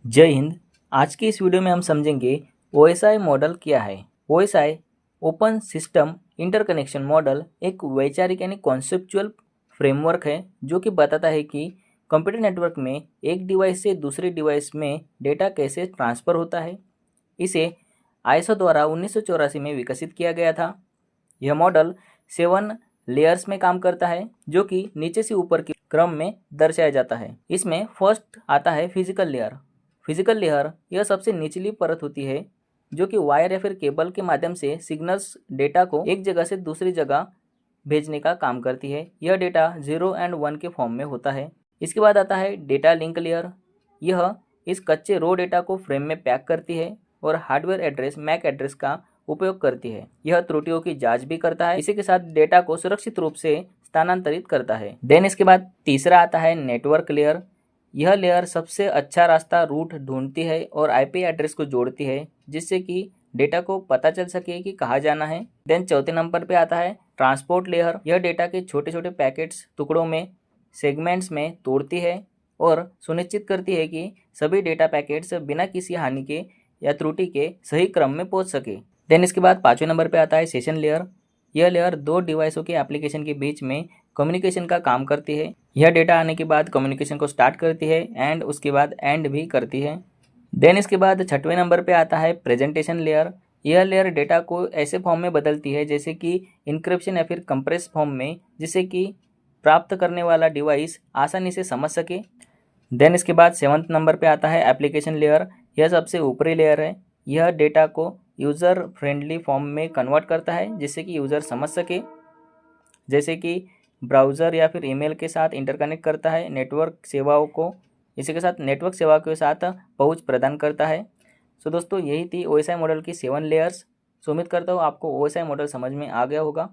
जय हिंद। आज की इस वीडियो में हम समझेंगे ओएसआई मॉडल क्या है। OSI open system interconnection model एक वैचारिक यानी कॉन्सेप्चुअल फ्रेमवर्क है जो कि बताता है कि कंप्यूटर नेटवर्क में एक डिवाइस से दूसरे डिवाइस में डेटा कैसे ट्रांसफ़र होता है। इसे आईएसओ द्वारा 1984 में विकसित किया गया था। यह मॉडल 7 लेयर्स में काम करता है जो कि नीचे से ऊपर के क्रम में दर्शाया जाता है। इसमें फर्स्ट आता है फिजिकल लेयर। फिजिकल लेयर यह सबसे निचली परत होती है जो कि वायर या फिर केबल के माध्यम से सिग्नल्स डेटा को एक जगह से दूसरी जगह भेजने का काम करती है। यह डेटा 0 एंड 1 के फॉर्म में होता है। इसके बाद आता है डेटा लिंक लेयर। यह इस कच्चे रो डेटा को फ्रेम में पैक करती है और हार्डवेयर एड्रेस मैक एड्रेस का उपयोग करती है। यह त्रुटियों की जांच भी करता है। इसी के साथ डेटा को सुरक्षित रूप से स्थानांतरित करता है। देन इसके बाद तीसरा आता है नेटवर्क लेयर। यह लेयर सबसे अच्छा रास्ता रूट ढूंढती है और आईपी एड्रेस को जोड़ती है जिससे कि डेटा को पता चल सके कि कहाँ जाना है। देन चौथे नंबर पे आता है ट्रांसपोर्ट लेयर। यह डेटा के छोटे छोटे पैकेट्स टुकड़ों में सेगमेंट्स में तोड़ती है और सुनिश्चित करती है कि सभी डेटा पैकेट्स बिना किसी हानि के या त्रुटि के सही क्रम में पहुंच सके। देन इसके बाद पाँचवें नंबर पे आता है सेशन लेयर। यह लेयर दो डिवाइसों के एप्लीकेशन के बीच में कम्युनिकेशन का काम करती है। यह डेटा आने के बाद कम्युनिकेशन को स्टार्ट करती है एंड उसके बाद एंड भी करती है। देन इसके बाद छठवें नंबर पे आता है प्रेजेंटेशन लेयर। यह लेयर डेटा को ऐसे फॉर्म में बदलती है जैसे कि इनक्रिप्शन या फिर कंप्रेस फॉर्म में, जिससे कि प्राप्त करने वाला डिवाइस आसानी से समझ सके। देन इसके बाद सेवन्थ नंबर पे आता है एप्लीकेशन लेयर। यह सबसे ऊपरी लेयर है। यह डेटा को यूज़र फ्रेंडली फॉर्म में कन्वर्ट करता है जिससे कि यूज़र समझ सके, जैसे कि ब्राउज़र या फिर ईमेल के साथ इंटरकनेक्ट करता है नेटवर्क सेवाओं को। इसी के साथ नेटवर्क सेवा के साथ पहुंच प्रदान करता है। सो दोस्तों, यही थी ओएसआई मॉडल की 7 लेयर्स। सो उम्मीद करता हूँ आपको ओएसआई मॉडल समझ में आ गया होगा।